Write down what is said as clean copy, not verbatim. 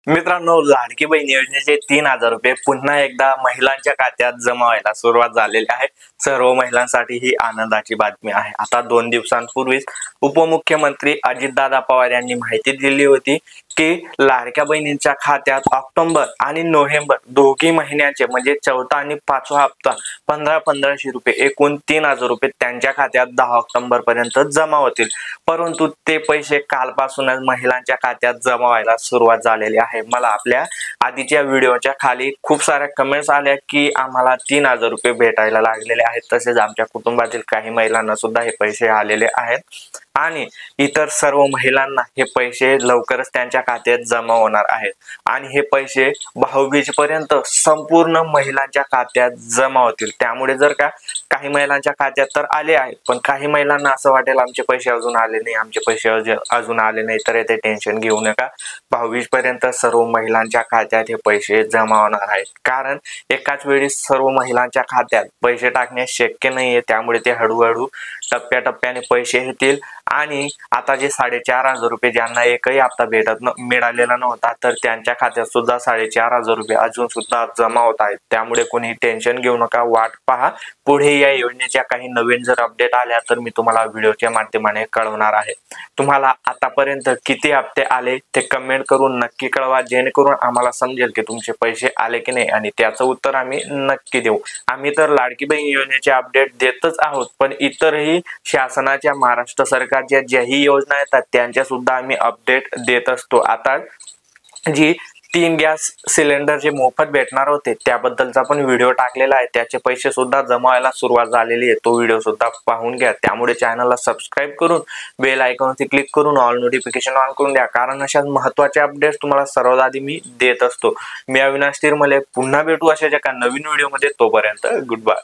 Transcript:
मित्रांनो, लाडकी बहीण योजनेचे 3,000 रुपये पुन्हा एकदा महिलांच्या खात्यात जमा व्हायला सुरुवात झालेली आहे. सर्व महिलांसाठी ही आनंदाची बातमी आहे. आता 2 दिवसांपूर्वीच उपमुख्यमंत्री अजितदादा पवार यांनी माहिती दिली होती की लाडक्या बहिणींच्या खात्यात ऑक्टोबर आणि नोव्हेंबर दोघी महिन्याचे म्हणजे चौथा आणि पाचवा हप्ता 1500 रुपये एकूण 3,000 रुपये त्यांच्या खात्यात 10 ऑक्टोबर पर्यंत जमा होतील. परंतु ते पैसे कालपासूनच महिलांच्या खात्यात जमा व्हायला सुरुवात झालेली आहे. मला आपल्या आधीच्या व्हिडिओच्या खाली खूप साऱ्या कमेंट्स आल्या की आम्हाला 3,000 रुपये भेटायला लागलेले आहेत. तसेच आमच्या कुटुंबातील काही महिलांना सुद्धा हे पैसे आलेले आहेत आणि इतर सर्व महिलांना हे पैसे लवकरच त्यांच्या खात्यात जमा होणार आहेत आणि हे पैसे भाऊबीज पर्यंत संपूर्ण महिलांच्या खात्यात जमा होतील. त्यामुळे जर का काही महिलांच्या खात्यात तर आले आहेत, पण काही महिलांना असं वाटेल आमचे पैसे अजून आले नाही, आमचे पैसे अजून आले नाही, तर येथे टेन्शन घेऊ नका. भाऊबीज पर्यंत सर्व महिलांच्या खात्यात हे पैसे जमा होणार आहेत. कारण एकाच वेळी सर्व महिलांच्या खात्यात पैसे टाकणे शक्य नाहीये. त्यामुळे ते हळूहळू टप्प्याटप्प्याने पैसे येतील आणि आता जे 4,500 रुपये ज्यांना एकही हप्ता मिळालेला नव्हता तर त्यांच्या खात्यात सुद्धा 4,500 रुपये अजून सुद्धा जमा होत आहेत. त्यामुळे कोणी टेन्शन घेऊ नका, वाट पहा. पुढे या योजनेच्या काही नवीन जर अपडेट आल्या तर मी तुम्हाला व्हिडिओच्या माध्यमाने कळवणार आहे. तुम्हाला आतापर्यंत किती हप्ते आले ते कमेंट करून नक्की कळवा, जेणेकरून आम्हाला समजेल की तुमचे पैसे आले की नाही आणि त्याचं उत्तर आम्ही नक्की देऊ. आम्ही तर लाडकी बहीण योजनेचे अपडेट देतच आहोत, पण इतरही शासनाच्या महाराष्ट्र सरकारच्या ज्याही योजना येतात त्यांच्या सुद्धा आम्ही अपडेट देत असतो. आता जी 3 गॅस सिलेंडर जे मोफत भेटणार होते त्याबद्दलचा पण व्हिडिओ टाकलेला आहे. त्याचे पैसे सुद्धा जमा व्हायला सुरुवात झालेली आहे. तो व्हिडिओ सुद्धा पाहून घ्या. त्यामुळे चॅनलला सबस्क्राईब करून बेल आयकॉनवरती क्लिक करून ऑल नोटिफिकेशन ऑन करून द्या, कारण अशा महत्त्वाचे अपडेट्स तुम्हाला सर्वात आधी मी देत असतो. मी अविनाश तिरमले. पुन्हा भेटू अशाच एका नवीन व्हिडिओमध्ये. तोपर्यंत गुड बाय.